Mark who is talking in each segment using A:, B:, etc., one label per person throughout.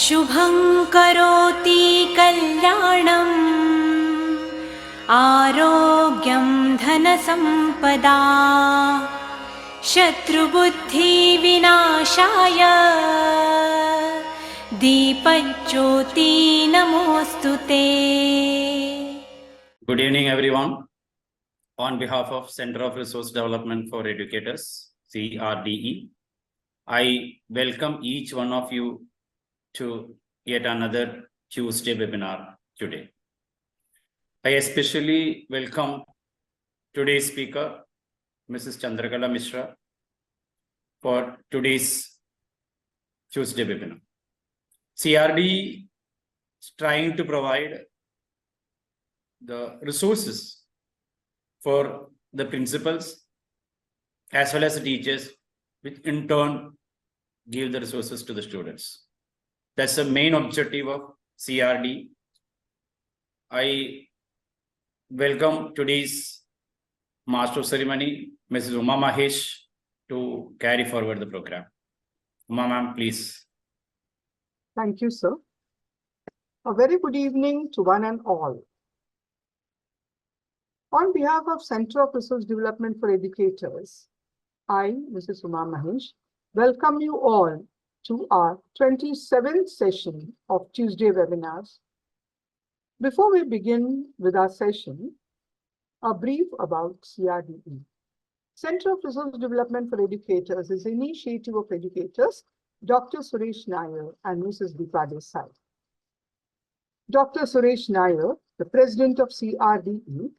A: शुभं करोति कल्याणम् आरोग्यं धनसम्पदा शत्रुबुद्धिविनाशाय दीपज्योति नमोस्तुते।
B: Good evening, everyone. On behalf of Center of Resource Development for Educators, CRDE, I welcome each one of you to yet another Tuesday webinar today. I especially welcome today's speaker, Mrs. Chandrakala Mishra, for today's Tuesday webinar. CRDE is trying to provide the resources for the principals as well as the teachers, which in turn give the resources to the students. That's the main objective of CRD. I welcome today's Master of Ceremony, Mrs. Uma Mahesh, to carry forward the program. Uma ma'am, please.
C: Thank you, sir. A very good evening to one and all. On behalf of Center of Resource Development for Educators, I, Mrs. Uma Mahesh, welcome you all to our 27th session of Tuesday webinars. Before we begin with our session, a brief about CRDE. Center of Resource Development for Educators is an initiative of educators, Dr. Suresh Nair and Mrs. Deepa Desai. Dr. Suresh Nair, the president of CRDE,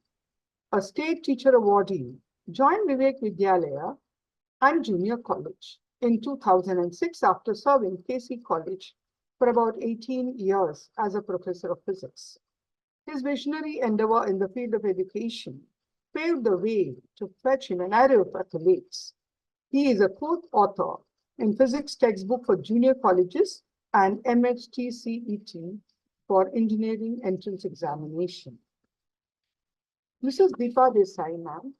C: a state teacher awardee, joined Vivek Vidyalaya and Junior College in 2006 after serving KC College for about 18 years as a professor of physics. His visionary endeavor in the field of education paved the way to fetch him an array of accolades. He is a co-author in physics textbook for junior colleges and MHTCET for engineering entrance examination. Mrs. Deepa Desai, ma'am,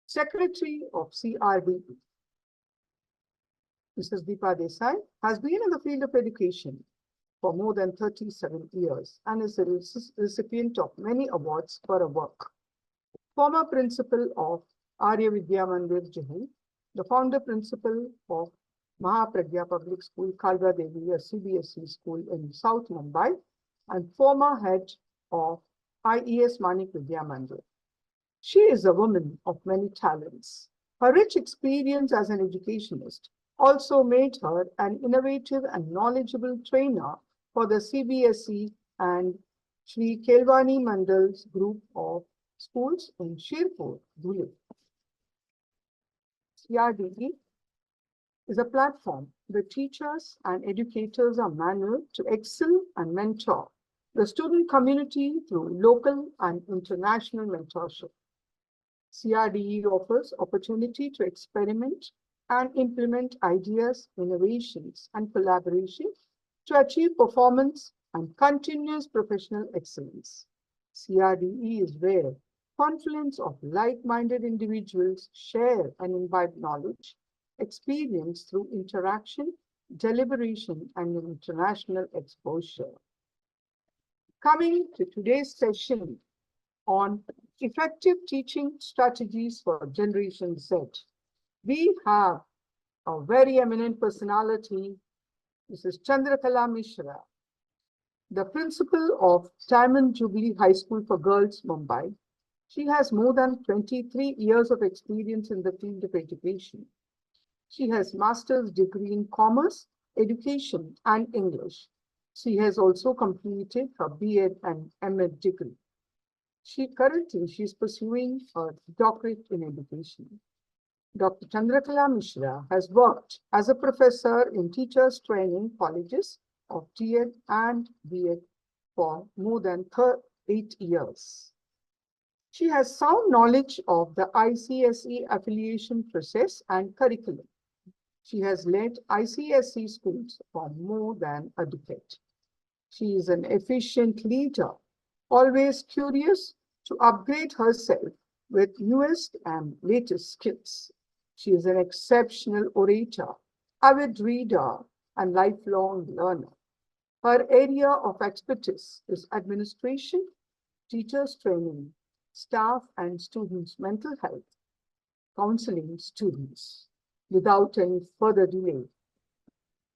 C: Secretary of CRDE. Mrs. Deepa Desai has been in the field of education for more than 37 years and is a recipient of many awards for her work. Former principal of Arya Vidya Mandir, Jahel, the founder principal of Mahapragya Public School, Khalda Devi, a CBSE school in South Mumbai, and former head of IES Manik Vidya Mandir. She is a woman of many talents. Her rich experience as an educationist also made her an innovative and knowledgeable trainer for the CBSE and Sri Kelvani Mandal's group of schools in Shirpur, Dhule. CRDE is a platform where teachers and educators are manured to excel and mentor the student community through local and international mentorship. CRDE offers opportunity to experiment and implement ideas, innovations, and collaboration to achieve performance and continuous professional excellence. CRDE is where confluence of like-minded individuals share and imbibe knowledge, experience through interaction, deliberation, and international exposure. Coming to today's session on effective teaching strategies for Generation Z, we have a very eminent personality, Mrs. Chandrakala Mishra, the principal of Diamond Jubilee High School for Girls, Mumbai. She has more than 23 years of experience in the field of education. She has master's degree in commerce, education, and English. She has also completed her B.Ed and M.Ed degree. Currently, she is pursuing her doctorate in education. Dr. Chandrakala Mishra has worked as a professor in teachers training colleges of D.Ed and B.Ed for more than 8 years. She has sound knowledge of the ICSE affiliation process and curriculum. She has led ICSE schools for more than a decade. She is an efficient leader, always curious to upgrade herself with newest and latest skills. She is an exceptional orator, avid reader, and lifelong learner. Her area of expertise is administration, teachers training, staff and students' mental health, counseling students. Without any further delay,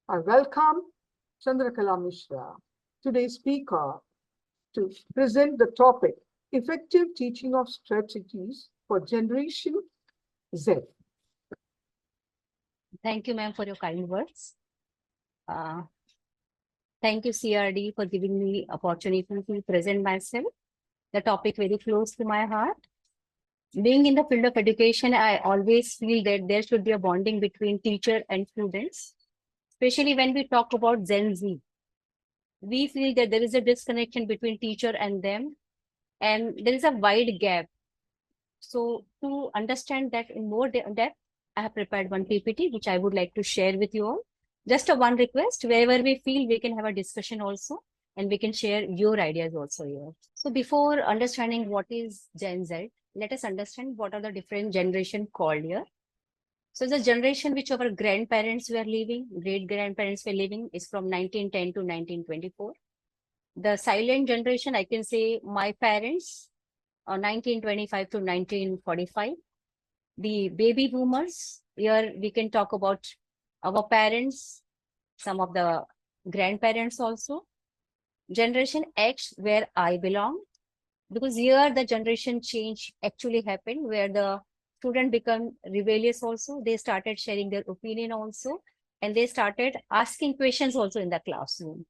C: I welcome Chandrakala Mishra, today's speaker, to present the topic, Effective Teaching of Strategies for Generation Z.
D: Thank you, ma'am, for your kind words. Thank you, CRD, for giving me opportunity to present myself. The topic very close to my heart. Being in the field of education, I always feel that there should be a bonding between teacher and students, especially when we talk about Gen Z. We feel that there is a disconnection between teacher and them, and there is a wide gap. So to understand that in more depth, I have prepared one PPT, which I would like to share with you all. Just a one request, wherever we feel we can have a discussion also, and we can share your ideas also here. So before understanding what is Gen Z, let us understand what are the different generations called here. So the generation which our grandparents were living, great-grandparents were living, is from 1910 to 1924. The silent generation, I can say my parents, 1925 to 1945. The baby boomers, here we can talk about our parents, some of the grandparents also. Generation X, where I belong, because here the generation change actually happened, where the student become rebellious also. They started sharing their opinion also, and they started asking questions also in the classroom.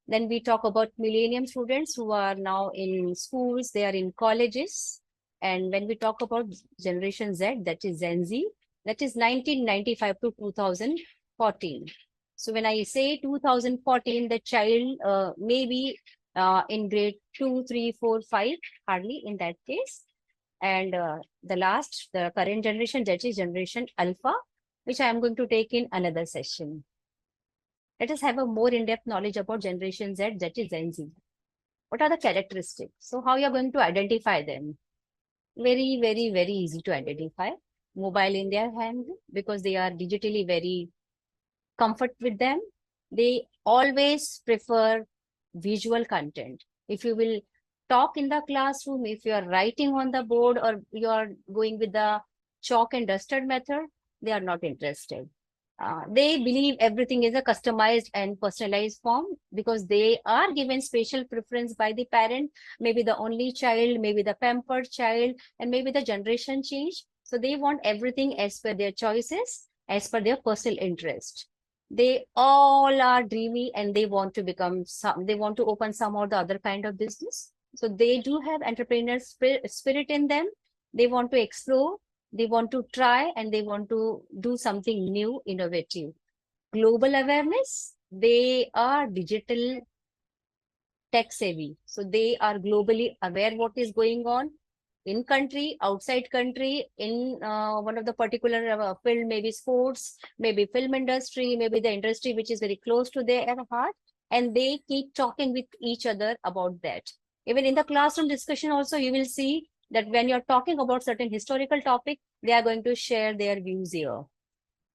D: Then we talk about millennium students who are now in schools, they are in colleges. And when we talk about Generation Z, that is Gen Z, that is 1995 to 2014. So when I say 2014, the child may be in grade 2, 3, 4, 5, hardly in that case. And the current generation, that is Generation Alpha, which I am going to take in another session. Let us have a more in-depth knowledge about Generation Z, that is Gen Z. What are the characteristics? So how you are going to identify them? Very, very, very easy to identify. Mobile in their hand, because they are digitally very comfort with them. They always prefer visual content. If you will talk in the classroom, if you are writing on the board or you are going with the chalk and duster method, they are not interested. They believe everything is a customized and personalized form, because they are given special preference by the parent, maybe the only child, maybe the pampered child, and maybe the generation change. So they want everything as per their choices, as per their personal interest. They all are dreamy and they want to become they want to open some or the other kind of business. So they do have entrepreneurial spirit in them. They want to explore, they want to try, and they want to do something new, innovative. Global awareness, they are digital tech savvy. So they are globally aware what is going on in country, outside country, in one of the particular field, maybe sports, maybe film industry, maybe the industry which is very close to their heart. And they keep talking with each other about that. Even in the classroom discussion also, you will see that when you're talking about certain historical topic, they are going to share their views here.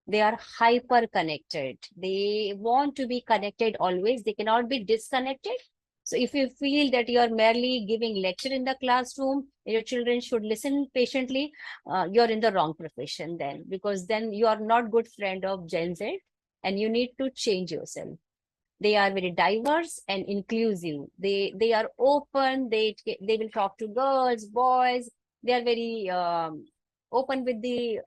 D: They are hyper connected. They want to be connected always. They cannot be disconnected. So if you feel that you are merely giving lecture in the classroom, your children should listen patiently, you're in the wrong profession then, because then you are not good friend of Gen Z and you need to change yourself. They are very diverse and inclusive. They are open. They will talk to girls, boys. They are very open with the,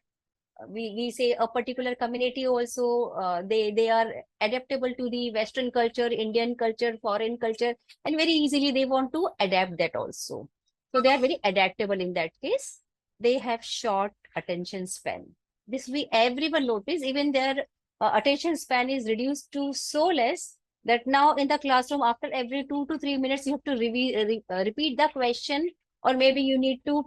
D: we say a particular community also. They are adaptable to the Western culture, Indian culture, foreign culture, and very easily they want to adapt that also. So they are very adaptable in that case. They have short attention span. This everyone notice, even their attention span is reduced to so less that now in the classroom, after every 2 to 3 minutes, you have to repeat the question, or maybe you need to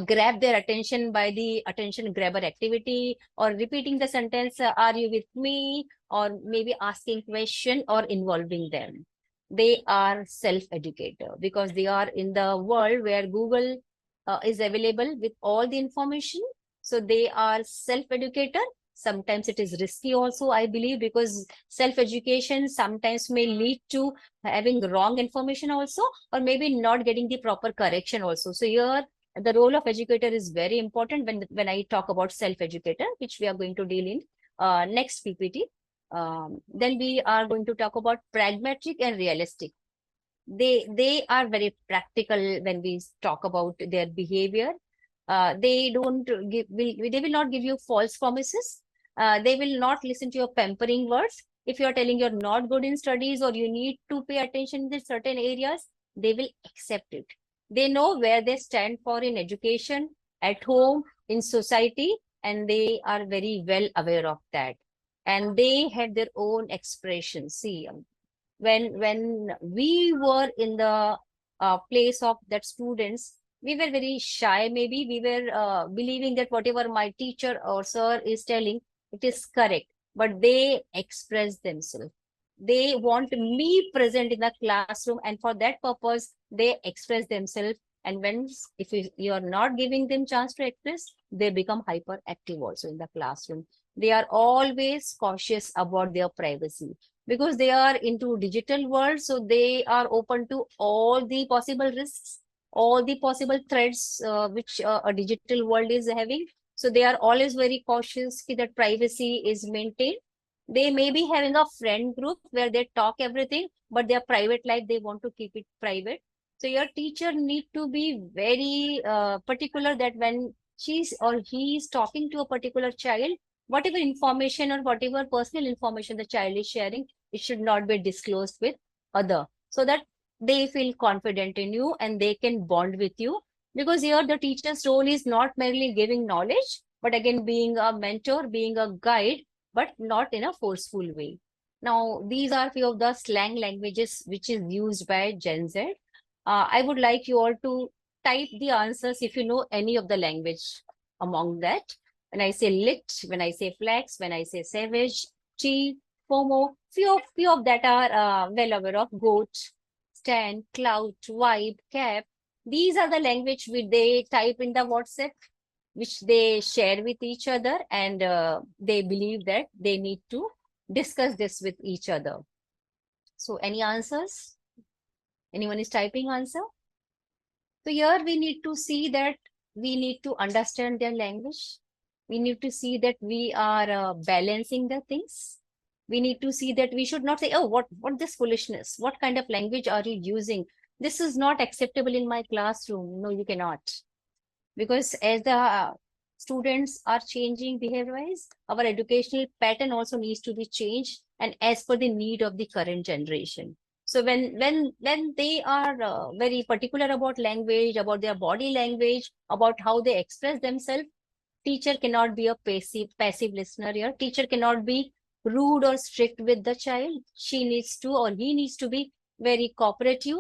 D: grab their attention by the attention grabber activity, or repeating the sentence, are you with me, or maybe asking question or involving them. They are self-educator because they are in the world where Google is available with all the information. So they are self-educator Sometimes it is risky also, I believe, because self-education sometimes may lead to having wrong information also, or maybe not getting the proper correction also. So here, the role of educator is very important when I talk about self-educator, which we are going to deal in next PPT. Then we are going to talk about pragmatic and realistic. They are very practical when we talk about their behavior. They will not give you false promises. They will not listen to your pampering words. If you are telling you're not good in studies or you need to pay attention in certain areas, they will accept it. They know where they stand for in education, at home, in society, and they are very well aware of that. And they have their own expressions. See, when we were in the place of that students, we were very shy. Maybe we were believing that whatever my teacher or sir is telling, it is correct, but they express themselves. They want me present in the classroom, and for that purpose, they express themselves. And when, if you are not giving them chance to express, they become hyperactive also in the classroom. They are always cautious about their privacy, because they are into digital world. So they are open to all the possible risks, all the possible threats which a digital world is having. So they are always very cautious that privacy is maintained. They may be having a friend group where they talk everything, but their private life, they want to keep it private. So your teacher need to be very particular that when she's or he is talking to a particular child, whatever information or whatever personal information the child is sharing, it should not be disclosed with other, so that they feel confident in you and they can bond with you. Because here the teacher's role is not merely giving knowledge, but again being a mentor, being a guide, but not in a forceful way. Now, these are few of the slang languages which is used by Gen Z. I would like you all to type the answers if you know any of the language among that. When I say lit, when I say flex, when I say savage, chi, FOMO, few of that are well aware of. Goat, stand, clout, vibe, cap. These are the language which they type in the WhatsApp, which they share with each other, and they believe that they need to discuss this with each other. So any answers? Anyone is typing answer? So here we need to see that we need to understand their language. We need to see that we are balancing the things. We need to see that we should not say, oh, what this foolishness? What kind of language are you using? This is not acceptable in my classroom. No, you cannot. Because as the students are changing behavior-wise, our educational pattern also needs to be changed, and as per the need of the current generation. So when they are very particular about language, about their body language, about how they express themselves, teacher cannot be a passive listener here. Teacher cannot be rude or strict with the child. She needs to, or he needs to be very cooperative,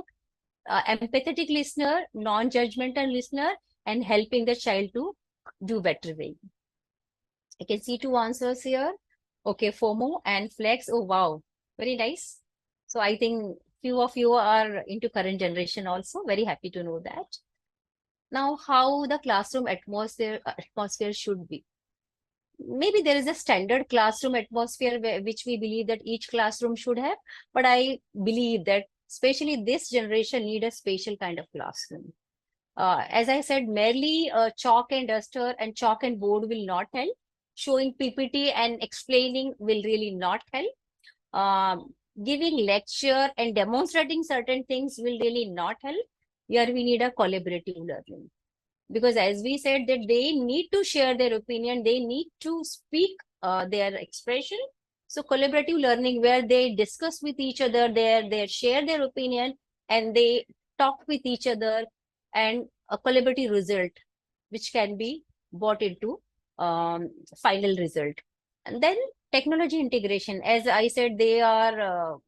D: empathetic listener, non-judgmental listener, and helping the child to do better way. I can see two answers here. Okay, FOMO and flex. Oh, wow. Very nice. So I think few of you are into current generation also. Very happy to know that. Now, how the classroom atmosphere should be. Maybe there is a standard classroom atmosphere which we believe that each classroom should have, but I believe that especially this generation need a special kind of classroom. As I said, merely chalk and duster and chalk and board will not help. Showing PPT and explaining will really not help. Giving lecture and demonstrating certain things will really not help. Here we need a collaborative learning. Because as we said that they need to share their opinion, they need to speak their expression. So collaborative learning where they discuss with each other, they share their opinion and they talk with each other, and a collaborative result which can be brought into final result. And then technology integration. As I said, they are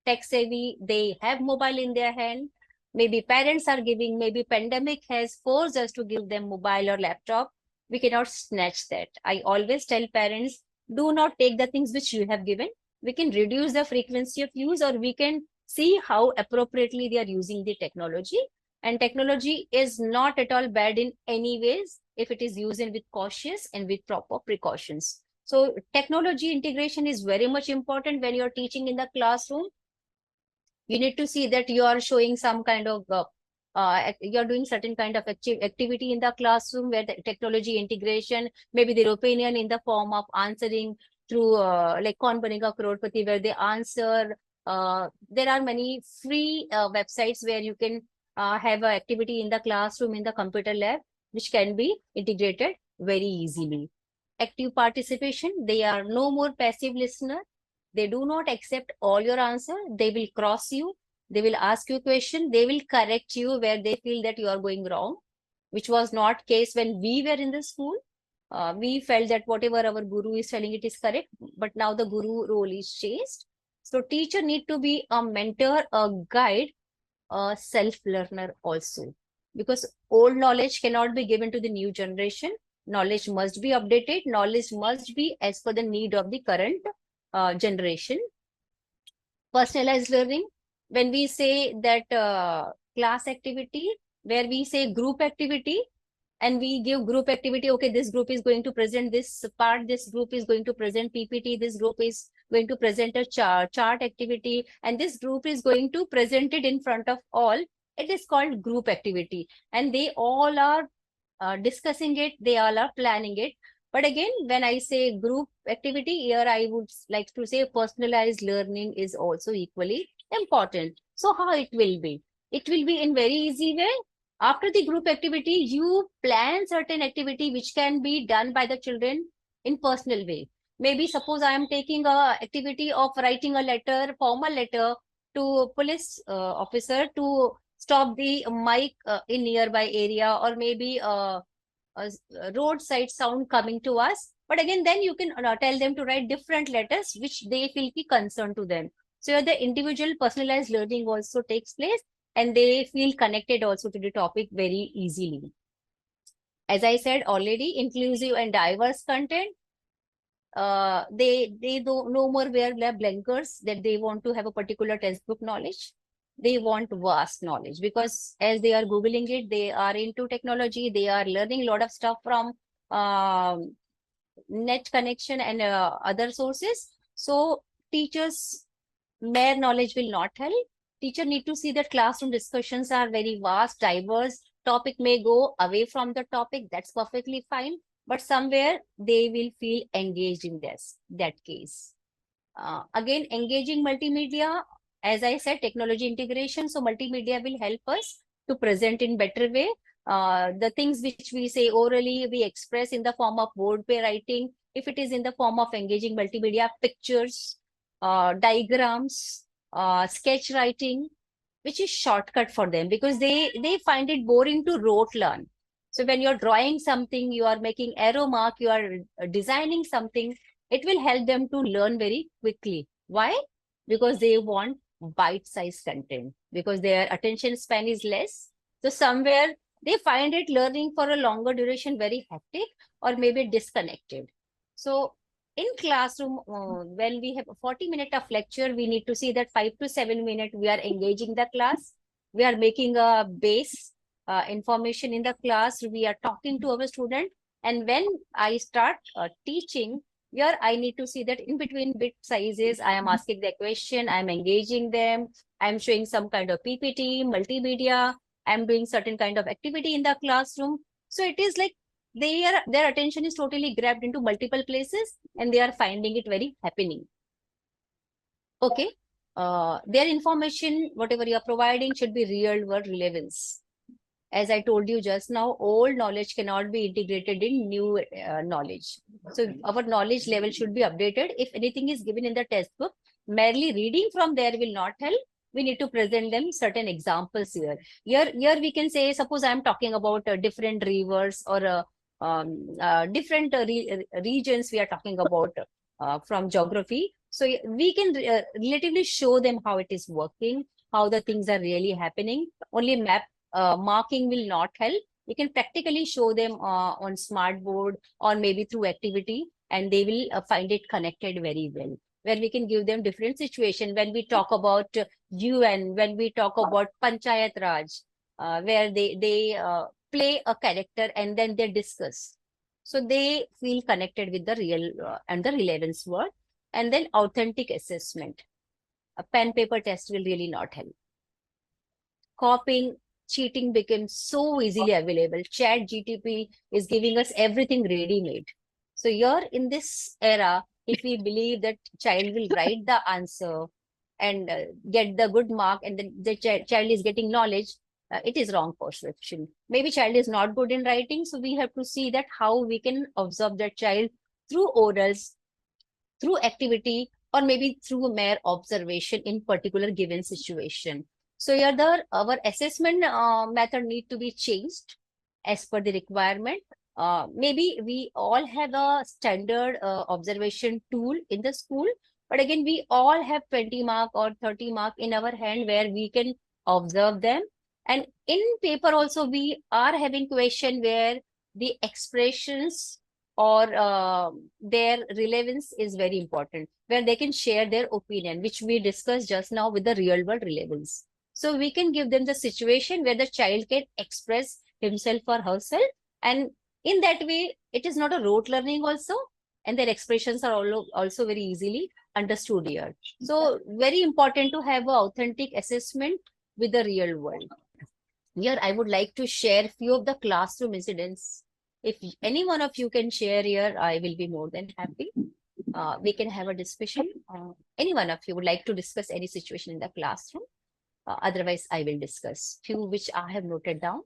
D: tech savvy, they have mobile in their hand. Maybe parents are giving, maybe pandemic has forced us to give them mobile or laptop. We cannot snatch that. I always tell parents, do not take the things which you have given. We can reduce the frequency of use, or we can see how appropriately they are using the technology. And technology is not at all bad in any ways if it is used with cautious and with proper precautions. So technology integration is very much important when you're teaching in the classroom. You need to see that you are showing some kind of you're doing certain kind of activity in the classroom where the technology integration, maybe their opinion in the form of answering through like Kaun Banega Crorepati, where they answer. There are many free websites where you can have an activity in the classroom in the computer lab, which can be integrated very easily. Active participation, they are no more passive listener. They do not accept all your answer. They will cross you. They will ask you a question. They will correct you where they feel that you are going wrong, which was not case when we were in the school. We felt that whatever our guru is telling it is correct, but now the guru role is changed. So teacher need to be a mentor, a guide, a self-learner also. Because old knowledge cannot be given to the new generation. Knowledge must be updated. Knowledge must be as per the need of the current generation. Personalized learning, when we say that class activity, where we say group activity, and we give group activity, okay, this group is going to present this part, this group is going to present PPT, this group is going to present a chart activity, and this group is going to present it in front of all. It is called group activity, and they all are discussing it, they all are planning it. But again, when I say group activity, here I would like to say personalized learning is also equally important. So how it will be? It will be in very easy way. After the group activity, you plan certain activity which can be done by the children in personal way. Maybe suppose I am taking a activity of writing a letter, formal letter to police officer to stop the mic in nearby area, or maybe a roadside sound coming to us. But again, then you can tell them to write different letters which they feel concerned to them. So the individual personalized learning also takes place, and they feel connected also to the topic very easily. As I said already, inclusive and diverse content. They don't no more wear blankers that they want to have a particular textbook knowledge. They want vast knowledge, because as they are Googling it, they are into technology, they are learning a lot of stuff from net connection and other sources. So teachers, mere knowledge will not help. Teacher need to see that classroom discussions are very vast, diverse. Topic may go away from the topic, that's perfectly fine. But somewhere they will feel engaged in that case. Again, engaging multimedia, as I said, technology integration. So multimedia will help us to present in better way. The things which we say orally, we express in the form of word pair writing. If it is in the form of engaging multimedia, pictures, diagrams, sketch writing, which is shortcut for them, because they find it boring to rote learn. So when you're drawing something, you are making arrow mark, you are designing something, it will help them to learn very quickly. Why? Because they want bite-sized content, because their attention span is less. So somewhere they find it learning for a longer duration very hectic, or maybe disconnected. So in classroom, when we have 40 minutes of lecture, we need to see that 5 to 7 minutes we are engaging the class. We are making a base information in the class. We are talking to our student. And when I start teaching, here I need to see that in between bit sizes, I am asking the question, I am engaging them, I am showing some kind of PPT, multimedia, I am doing certain kind of activity in the classroom. So it is like their attention is totally grabbed into multiple places, and they are finding it very happening. Okay. Their information, whatever you are providing, should be real world relevance. As I told you just now, old knowledge cannot be integrated in new knowledge. So our knowledge level should be updated. If anything is given in the textbook, merely reading from there will not help. We need to present them certain examples here. Here we can say, suppose I'm talking about different rivers or different regions we are talking about from geography. So we can relatively show them how it is working, how the things are really happening. Only map marking will not help. We can practically show them on smart board or maybe through activity, and they will find it connected very well. Where we can give them different situation when we talk about UN, when we talk about Panchayat Raj, where they play a character and then they discuss. So they feel connected with the real and the relevance world. And then authentic assessment. A pen paper test will really not help. Copying, cheating became so easily available. ChatGPT is giving us everything ready-made. So here in this era, if we believe that child will write the answer and get the good mark, and then the child is getting knowledge, it is wrong perception. Maybe child is not good in writing, so we have to see that how we can observe that child through orals, through activity, or maybe through mere observation in particular given situation. So here our assessment method need to be changed as per the requirement. Maybe we all have a standard observation tool in the school, but again, we all have 20 mark or 30 mark in our hand where we can observe them. And in paper also, we are having question where the expressions or their relevance is very important, where they can share their opinion, which we discussed just now with the real world relevance. So we can give them the situation where the child can express himself or herself. And in that way, it is not a rote learning also. And their expressions are also very easily understood here. So very important to have an authentic assessment with the real world. Here, I would like to share few of the classroom incidents. If any one of you can share here, I will be more than happy. We can have a discussion. Any one of you would like to discuss any situation in the classroom? Otherwise, I will discuss few which I have noted down.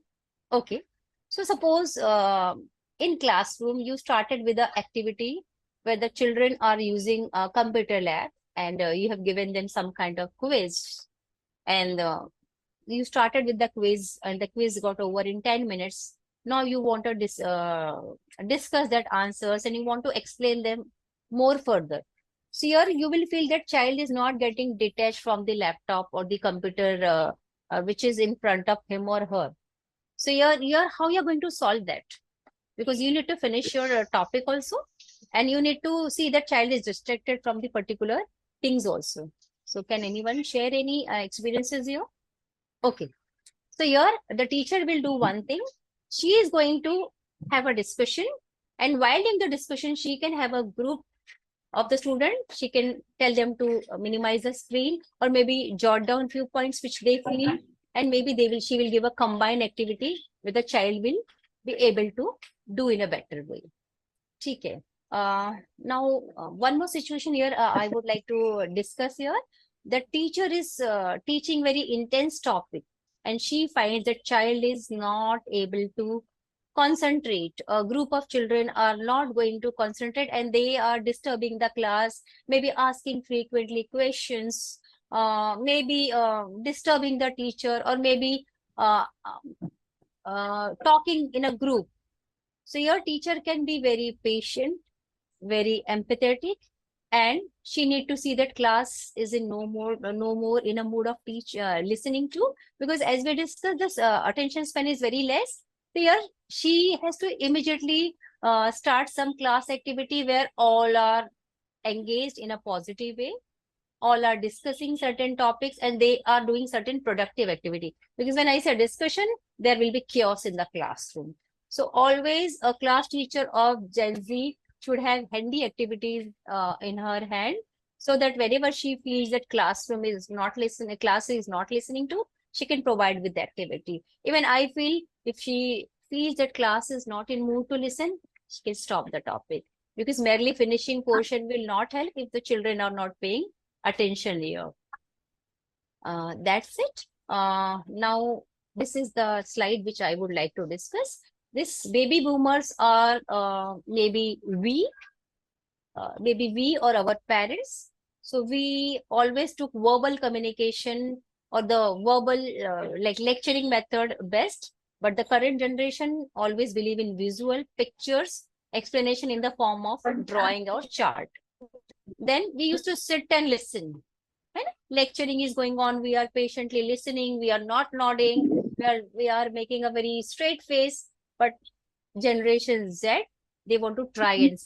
D: Okay. So suppose in classroom, you started with the activity where the children are using a computer lab, and you have given them some kind of quiz. And you started with the quiz, and the quiz got over in 10 minutes. Now you want to discuss that answers, and you want to explain them more further. So here you will feel that child is not getting detached from the laptop or the computer which is in front of him or her. So here how you're going to solve that? Because you need to finish your topic also, and you need to see that child is distracted from the particular things also. So can anyone share any experiences here? Okay. So here the teacher will do one thing. She is going to have a discussion, and while in the discussion, she can have a group of the student. She can tell them to minimize the screen, or maybe jot down few points which they feel, and maybe she will give a combined activity where the child will be able to do in a better way. Okay. Now, one more situation here I would like to discuss here. The teacher is teaching very intense topic, and she finds that child is not able to concentrate. A group of children are not going to concentrate, and they are disturbing the class, maybe asking frequently questions, maybe disturbing the teacher, or maybe talking in a group. So your teacher can be very patient, very empathetic, and she need to see that class is in no more in a mood of listening to, because as we discussed, this attention span is very less. Here she has to immediately start some class activity where all are engaged in a positive way, all are discussing certain topics, and they are doing certain productive activity. Because when I say discussion, there will be chaos in the classroom. So always a class teacher of Gen Z should have handy activities in her hand, so that whenever she feels that class is not listening to, she can provide with the activity. Even I feel if she feels that class is not in mood to listen, she can stop the topic, because merely finishing portion will not help if the children are not paying attention here. That's it. Now, this is the slide which I would like to discuss. This baby boomers are maybe we or our parents. So we always took verbal communication or the verbal like lecturing method best, but the current generation always believe in visual pictures, explanation in the form of drawing or chart. Then we used to sit and listen. When lecturing is going on, we are patiently listening, we are not nodding, we are making a very straight face. But Generation Z, they want to try and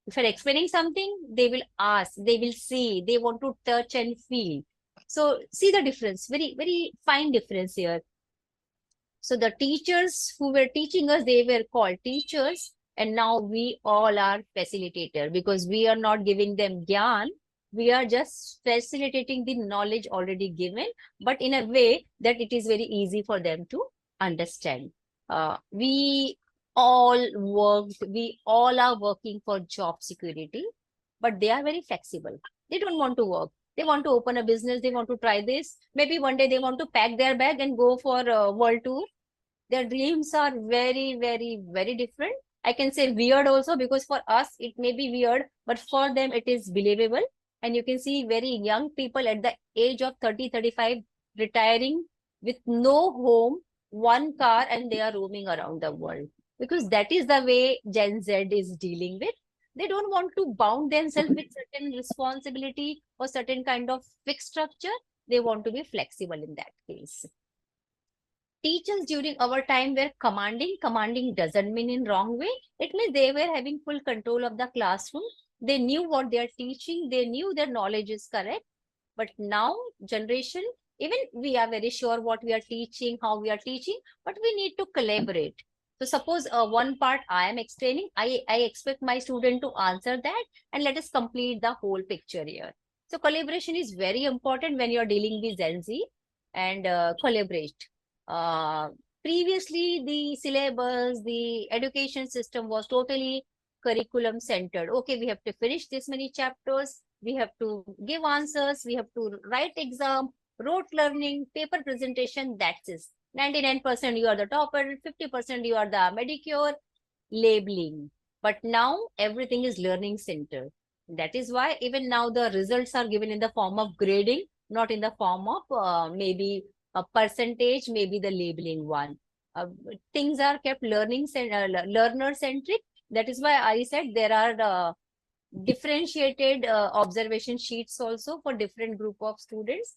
D: if you're explaining something, they will ask, they will see, they want to touch and feel. So see the difference, very, very fine difference here. So the teachers who were teaching us, they were called teachers, And now we all are facilitator because we are not giving them gyan. We are just facilitating the knowledge already given, but in a way that it is very easy for them to understand. We all are working for job security, but they are very flexible. They don't want to work. They want to open a business. They want to try this. Maybe one day they want to pack their bag and go for a world tour. Their dreams are very, very, very different. I can say weird also, because for us it may be weird, but for them it is believable. And you can see very young people at the age of 30, 35 retiring with no home, one car, and they are roaming around the world. Because that is the way Gen Z is dealing with. They don't want to bound themselves with certain responsibility or certain kind of fixed structure. They want to be flexible in that case. Teachers during our time were commanding. Commanding doesn't mean in wrong way. It means they were having full control of the classroom. They knew what they are teaching. They knew their knowledge is correct. But now generation, even we are very sure what we are teaching, how we are teaching, but we need to collaborate. So suppose one part I am explaining, I expect my student to answer that, and let us complete the whole picture here. So collaboration is very important when you are dealing with Gen Z, and collaborate. Previously, the syllabus, the education system was totally curriculum centered. Okay, we have to finish this many chapters, we have to give answers, we have to write exam, rote learning, paper presentation, that's it. 99% you are the topper, 50% you are the medicure, labeling. But now everything is learning center. That is why even now the results are given in the form of grading, not in the form of maybe a percentage, maybe the labeling one. Things are kept learner centric. That is why I said there are differentiated observation sheets also for different group of students.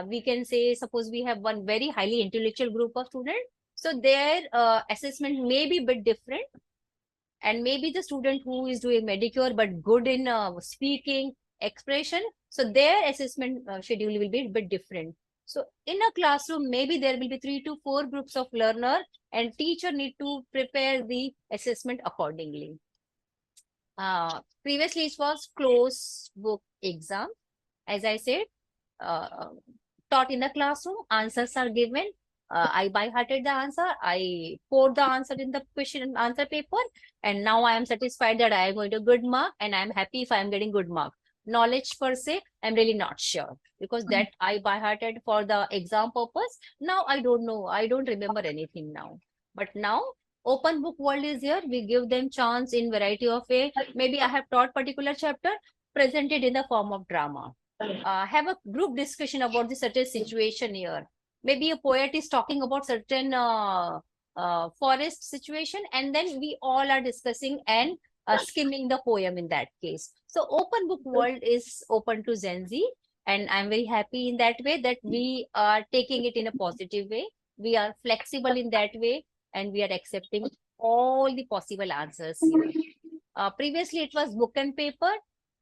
D: We can say, suppose we have one very highly intellectual group of students, so their assessment may be a bit different. And maybe the student who is doing medicure but good in speaking, expression, so their assessment schedule will be a bit different. So in a classroom, maybe there will be 3 to 4 groups of learner, and teacher need to prepare the assessment accordingly. Previously it was closed book exam. As I said, taught in the classroom, answers are given. I by-hearted the answer. I poured the answer in the question and answer paper. And now I am satisfied that I am going to good mark, and I am happy if I am getting good mark. Knowledge per se, I'm really not sure, because that I by-hearted for the exam purpose. Now I don't know. I don't remember anything now. But now open book world is here. We give them chance in variety of way. Maybe I have taught particular chapter, presented in the form of drama. Have a group discussion about the certain situation here. Maybe a poet is talking about certain forest situation, and then we all are discussing and skimming the poem in that case. So open book world is open to Gen Z, and I'm very happy in that way that we are taking it in a positive way. We are flexible in that way, and we are accepting all the possible answers here. Previously it was book and paper.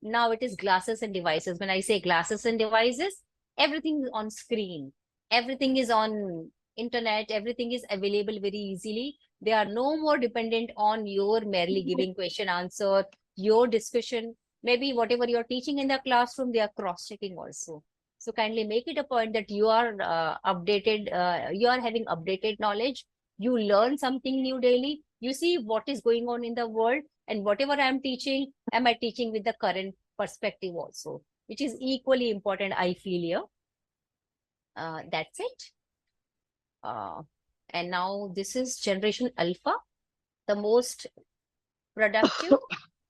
D: Now it is glasses and devices. When I say glasses and devices, everything is on screen. Everything is on internet. Everything is available very easily. They are no more dependent on your merely giving question answer, your discussion. Maybe whatever you're teaching in the classroom, they are cross-checking also. So kindly make it a point that you are updated, you are having updated knowledge. You learn something new daily. You see what is going on in the world, and whatever I'm teaching, am I teaching with the current perspective also, which is equally important, I feel here. That's it. And now this is generation Alpha, the most productive,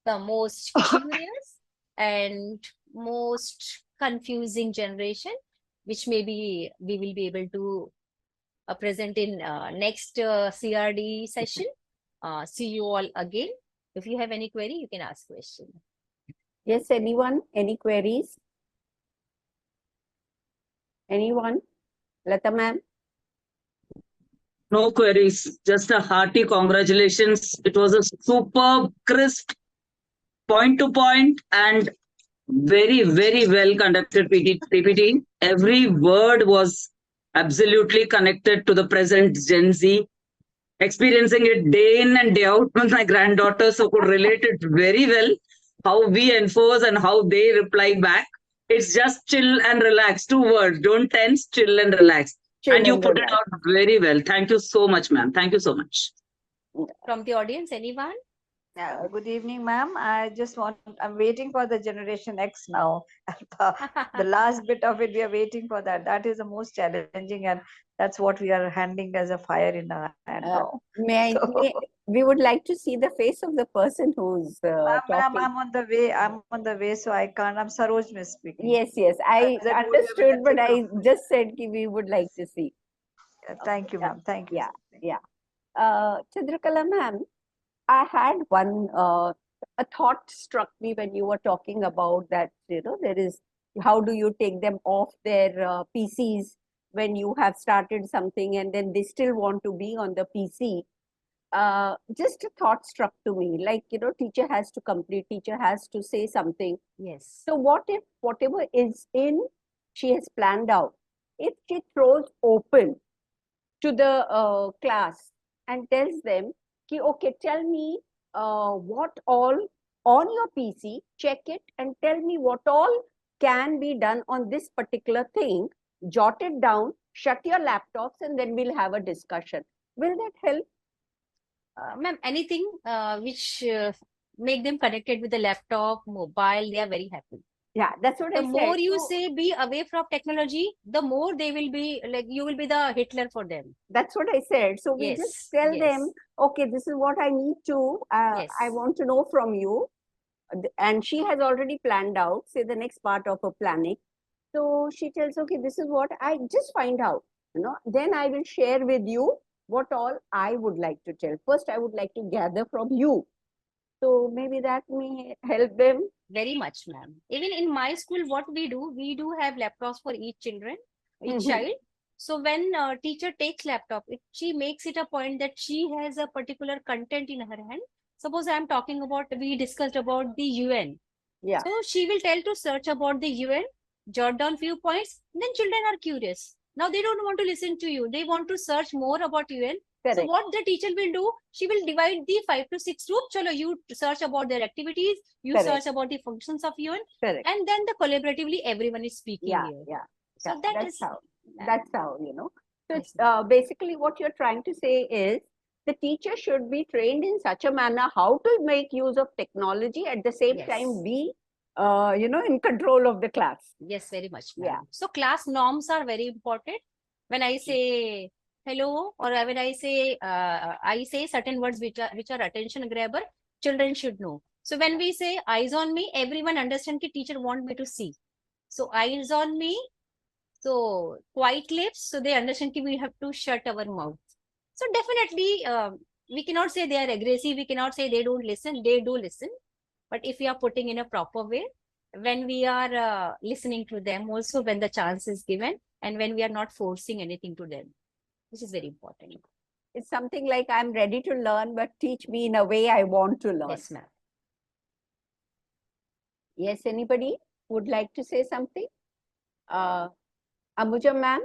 D: the most curious, and most confusing generation, which maybe we will be able to present in next CRDE session. See you all again. If you have any query, you can ask question.
E: Yes, anyone? Any queries? Anyone? Lata ma'am?
F: No queries, just a hearty congratulations. It was a superb, crisp, point to point, and very, very well conducted PPT. Every word was absolutely connected to the present Gen Z. experiencing it day in and day out with my granddaughter, so could relate it very well, how we enforce and how they reply back. It's just chill and relax. 2 words. Don't tense, chill and relax.
E: Chill
F: And you
E: and
F: put it
E: relax.
F: out very well. Thank you so much, ma'am. Thank you so much.
D: From the audience, anyone?
G: Good evening, ma'am. I'm waiting for the Generation X now. The last bit of it, we are waiting for that. That is the most challenging, and that's what we are handling as a fire in our hand now.
E: We would like to see the face of the person who's
G: Ma'am,
E: talking.
G: I'm on the way. I'm on the way, so I can't. I'm Saroj Miss speaking.
E: Yes, I
G: As I told you,
E: understood, but I
G: that's
E: just said we would like to see.
G: Thank you, ma'am. Thank you.
E: Yeah. Chandrakala ma'am, I had one, a thought struck me when you were talking about that, there is, how do you take them off their PCs when you have started something and then they still want to be on the PC. Just a thought struck to me, like, teacher has to complete, teacher has to say something.
D: Yes.
E: So what if whatever is she has planned out, if she throws open to the class and tells them, okay, tell me what all on your PC, check it and tell me what all can be done on this particular thing, jot it down, shut your laptops, and then we'll have a discussion. Will that help?
D: Ma'am, anything which make them connected with the laptop, mobile, they are very happy.
E: Yeah, that's what I
D: The
E: said.
D: more you say be away from technology, the more they will be like, you will be the Hitler for them.
E: That's what I said. So we just tell them, okay, this is what I need to, I want to know from you. And she has already planned out, say the next part of her planning. So she tells, okay, this is what I just find out, then I will share with you what all I would like to tell. First, I would like to gather from you. So maybe that may help them.
D: Very much, ma'am. Even in my school, what we do have laptops for each child. So when teacher takes laptop, if she makes it a point that she has a particular content in her hand, suppose I'm talking about, we discussed about the UN.
E: Yeah.
D: So she will tell to search about the UN, jot down few points, then children are curious. Now they don't want to listen to you. They want to search more about UN.
E: Correct.
D: So what the teacher will do, she will divide the 5 to 6 groups. Chalo, you search about their activities, you
E: Correct.
D: search about the functions of UN,
E: Correct.
D: and then the collaboratively everyone is speaking
E: Yeah,
D: here.
E: yeah.
D: So
E: that's how, So
D: Yes,
E: basically what you're trying to say is the teacher should be trained in such a manner how to make use of technology, at the same time be in control of the class.
D: Yes, very much.
E: Yeah.
D: So class norms are very important. When I say hello, or when I say certain words which are attention grabber, children should know. So when we say eyes on me, everyone understand that teacher want me to see. So eyes on me, so quiet lips, so they understand that we have to shut our mouth. So definitely, we cannot say they are aggressive. We cannot say they don't listen. They do listen. But if we are putting in a proper way, when we are listening to them, also when the chance is given, and when we are not forcing anything to them, this is very important.
E: It's something like, I'm ready to learn, but teach me in a way I want to learn.
D: Yes, ma'am.
E: Yes, anybody would like to say something? Ambuja ma'am,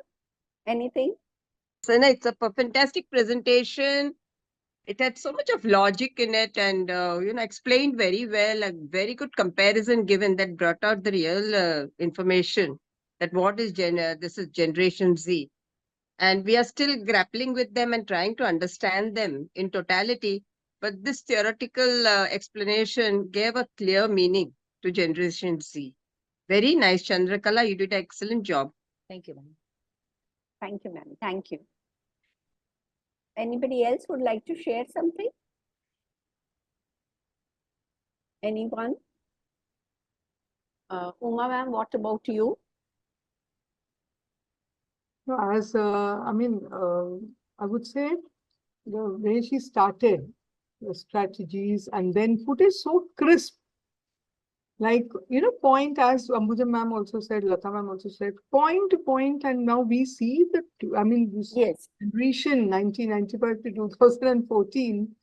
E: anything?
H: Sana, it's a fantastic presentation. It had so much of logic in it and, explained very well, a very good comparison given that brought out the real information that what is this is Generation Z. And we are still grappling with them and trying to understand them in totality. But this theoretical explanation gave a clear meaning to Generation Z. Very nice, Chandrakala. You did an excellent job.
D: Thank you, ma'am.
E: Thank you, ma'am. Thank you. Anybody else would like to share something? Anyone? Uma ma'am, what about you?
C: No, I would say the way she started, the strategies, and then put it so crisp. Like, point, as Ambuja ma'am also said, Lata ma'am also said, point to point, and now we see that, this
E: Yes.
C: generation 1995 to 2014,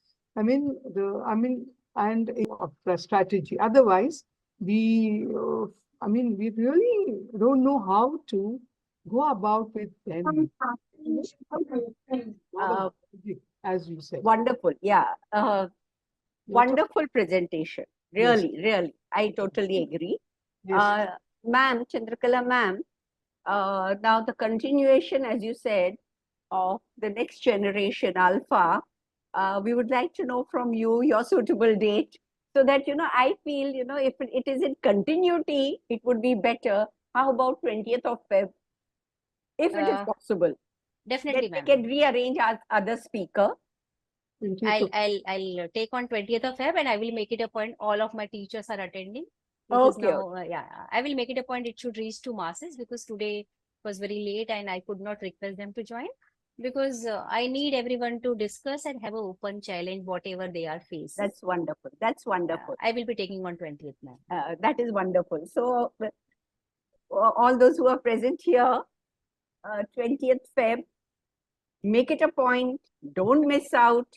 C: and of the strategy. Otherwise, we really don't know how to go about with them. as you said.
E: Wonderful. Yeah. Wonderful presentation.
C: Yes.
E: Really, really. I totally agree.
C: Yes.
E: Ma'am, Chandrakala ma'am, now the continuation, as you said, of the next generation alpha, we would like to know from you your suitable date, so that, I feel, if it is in continuity, it would be better. How about 20th of Feb, if it is possible?
D: Definitely,
E: Then
D: ma'am.
E: we can rearrange our other speaker.
D: I'll take on 20th of Feb, and I will make it a point. All of my teachers are attending. Because
E: Okay.
D: now, I will make it a point. It should reach to masses, because today was very late and I could not request them to join, because I need everyone to discuss and have an open challenge, whatever they are facing.
E: That's wonderful. That's wonderful.
D: I will be taking on 20th, ma'am.
E: That is wonderful. So all those who are present here, 20th Feb, make it a point. Don't miss out,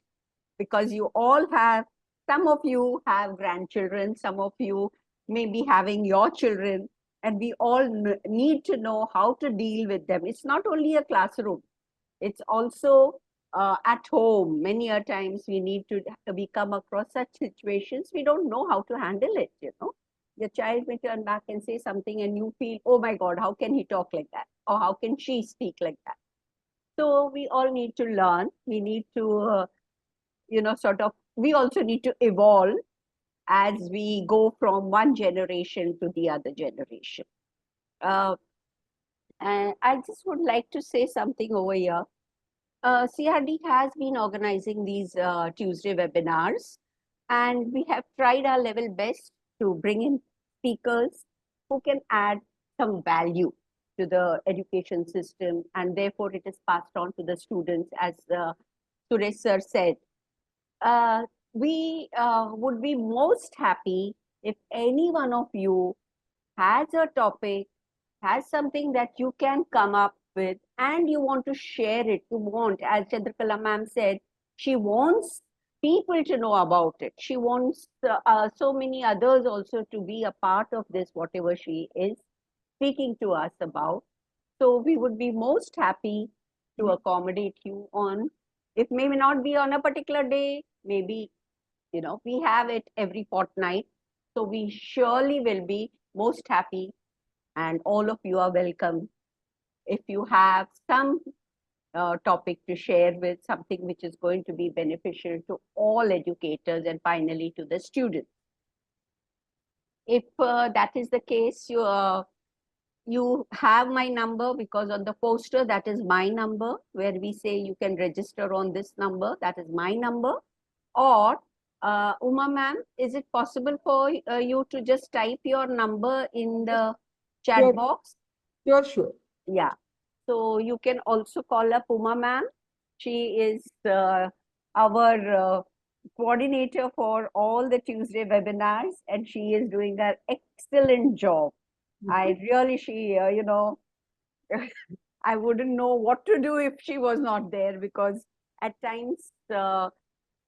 E: because you all have, some of you have grandchildren, some of you may be having your children, and we all need to know how to deal with them. It's not only a classroom, it's also at home. Many a times we come across such situations, we don't know how to handle it, Your child may turn back and say something and you feel, oh my God, how can he talk like that? Or how can she speak like that? So we all need to learn. We need to, we also need to evolve as we go from one generation to the other generation. And I just would like to say something over here. CRD has been organizing these Tuesday webinars, and we have tried our level best to bring in speakers who can add some value to the education system, and therefore it is passed on to the students, as Suresh sir said. We would be most happy if any one of you has a topic, has something that you can come up with, and you want to share it. As Chandrakala ma'am said, she wants people to know about it. She wants so many others also to be a part of this, whatever she is speaking to us about. So we would be most happy to accommodate you on, it may not be on a particular day, maybe, we have it every fortnight. So we surely will be most happy, and all of you are welcome. If you have some topic to share with, something which is going to be beneficial to all educators and finally to the students. If that is the case, you have my number, because on the poster, that is my number, where we say you can register on this number, that is my number. Or Uma ma'am, is it possible for you to just type your number in the chat box?
C: Sure.
E: Yeah. So you can also call up Uma ma'am. She is our coordinator for all the Tuesday webinars, and she is doing an excellent job. I really, I wouldn't know what to do if she was not there, because at times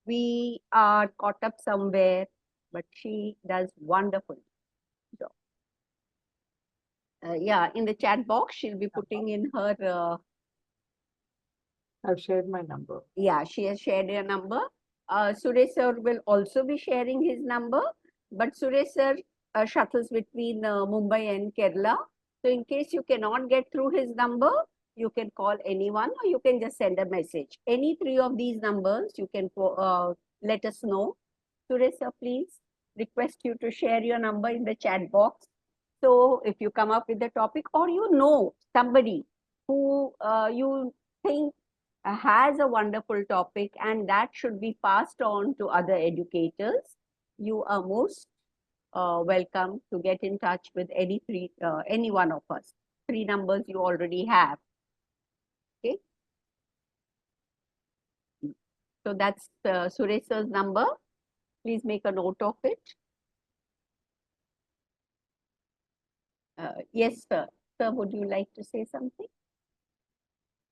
E: we are caught up somewhere, but she does wonderful job. Yeah, in the chat box, she'll be putting in her.
C: I've shared my number.
E: Yeah, she has shared her number. Suresh sir will also be sharing his number, but Suresh sir shuttles between Mumbai and Kerala. So in case you cannot get through his number, you can call anyone, or you can just send a message. Any three of these numbers, you can let us know. Suresh sir, please request you to share your number in the chat box. So if you come up with the topic, or somebody who you think has a wonderful topic and that should be passed on to other educators, you are most welcome to get in touch with any one of us. 3 numbers you already have. Okay. So that's Suresh sir's number. Please make a note of it. Yes, sir. Sir, would you like to say something?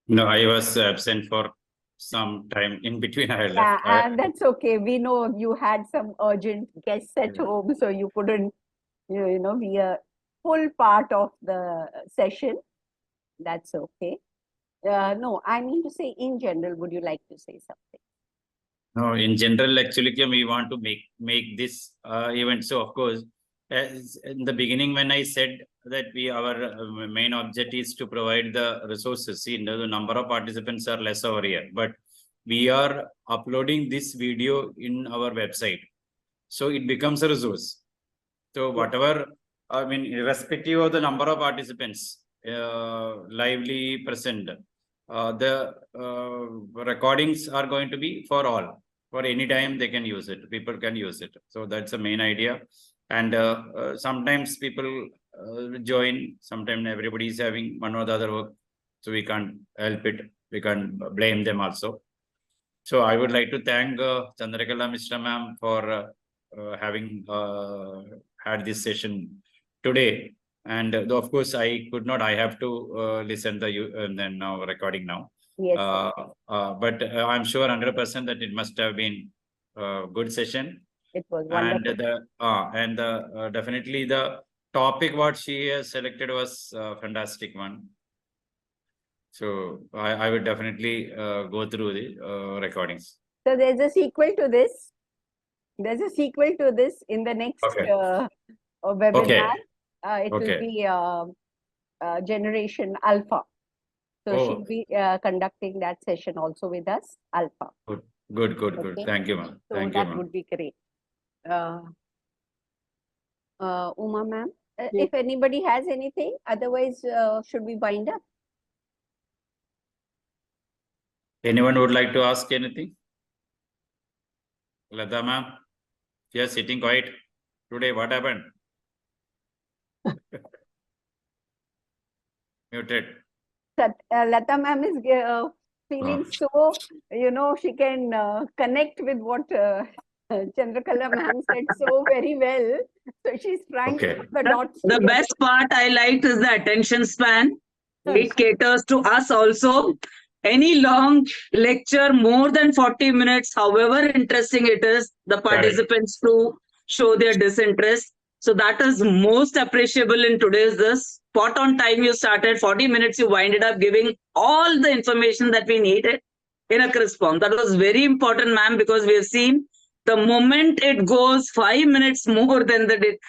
B: No, I was absent for some time. In between, I left.
E: And that's okay. We know you had some urgent guests at home, so you couldn't, be a full part of the session. That's okay. No, I mean to say, in general, would you like to say something?
B: No, in general, actually, we want to make this event. So, of course, as in the beginning, when I said that our main object is to provide the resources. See, the number of participants are less over here, but we are uploading this video in our website, so it becomes a resource. So, whatever, I mean, irrespective of the number of participants lively present, the recordings are going to be for all. For any time they can use it. People can use it. So that's the main idea. And sometimes people join. Sometimes everybody is having one or the other work, so we can't help it. We can't blame them also. So I would like to thank Chandrakala Mishra ma'am for having had this session today. And of course, I could not. I have to listen to you and then now recording now.
E: Yes.
B: But I'm sure 100% that it must have been a good session.
E: It was wonderful.
B: And definitely the topic what she has selected was a fantastic one. So I would definitely go through the recordings.
E: So there's a sequel to this. There's a sequel to this in the next webinar. It will be Generation Alpha. So she'll be conducting that session also with us, Alpha.
B: Good. Thank you, ma'am.
E: So
B: Thank you,
E: that would be great. Uma ma'am,
C: Yes.
E: if anybody has anything, otherwise should we wind up?
B: Anyone would like to ask anything? Lata ma'am, you are sitting quiet today. What happened? Muted.
E: Lata ma'am is feeling so, she can connect with what Chandrakala ma'am said so very well. So she's trying to put the dots
F: The
E: together.
F: best part I liked is the attention span. It caters to us also. Any long lecture, more than 40 minutes, however interesting it is, the participants to show their disinterest. So that is most appreciable in today's this. Spot on time you started, 40 minutes you winded up giving all the information that we needed in a crisp form. That was very important, ma'am, because we have seen the moment it goes 5 minutes more than the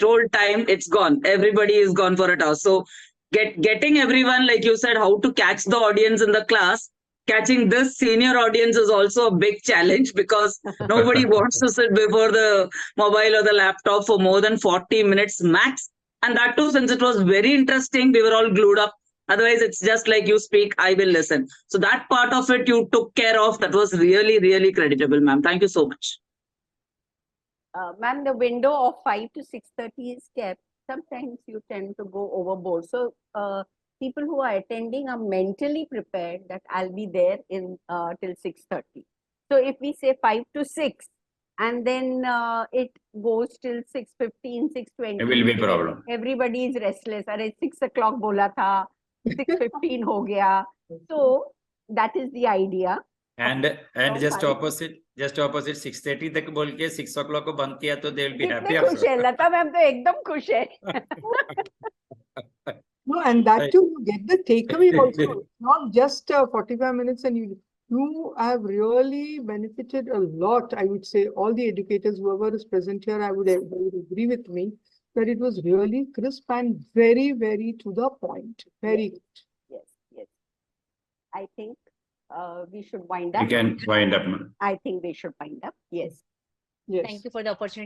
F: told time, it's gone. Everybody is gone for a toss. So getting everyone, like you said, how to catch the audience in the class, catching this senior audience is also a big challenge because nobody wants to sit before the mobile or the laptop for more than 40 minutes max. And that too, since it was very interesting, we were all glued up. Otherwise, it's just like you speak, I will listen. So that part of it you took care of. That was really, really creditable, ma'am. Thank you so much.
E: Ma'am, the window of 5 to 6:30 is kept. Sometimes you tend to go overboard. So people who are attending are mentally prepared that I'll be there in till 6:30. So if we say 5 to 6 and then it goes till 6:15, 6:20.
B: It will be a problem.
E: Everybody is restless. Arey 6 o'clock bola tha, 6:15 ho gaya. So that is the idea.
B: And just opposite 6:30 तक बोल के 6 o'clock को बंद किया तो they will be happy.
E: खुश है लता ma'am तो एकदम खुश है.
C: No, and that too, you get the takeaway also. It's not just 45 minutes, and you have really benefited a lot. I would say all the educators, whoever is present here, they would agree with me that it was really crisp and very, very to the point. Very good.
E: Yes. I think we should wind up.
B: We can wind up.
E: I think we should wind up. Yes.
C: Yes.
D: Thank you for the opportunity.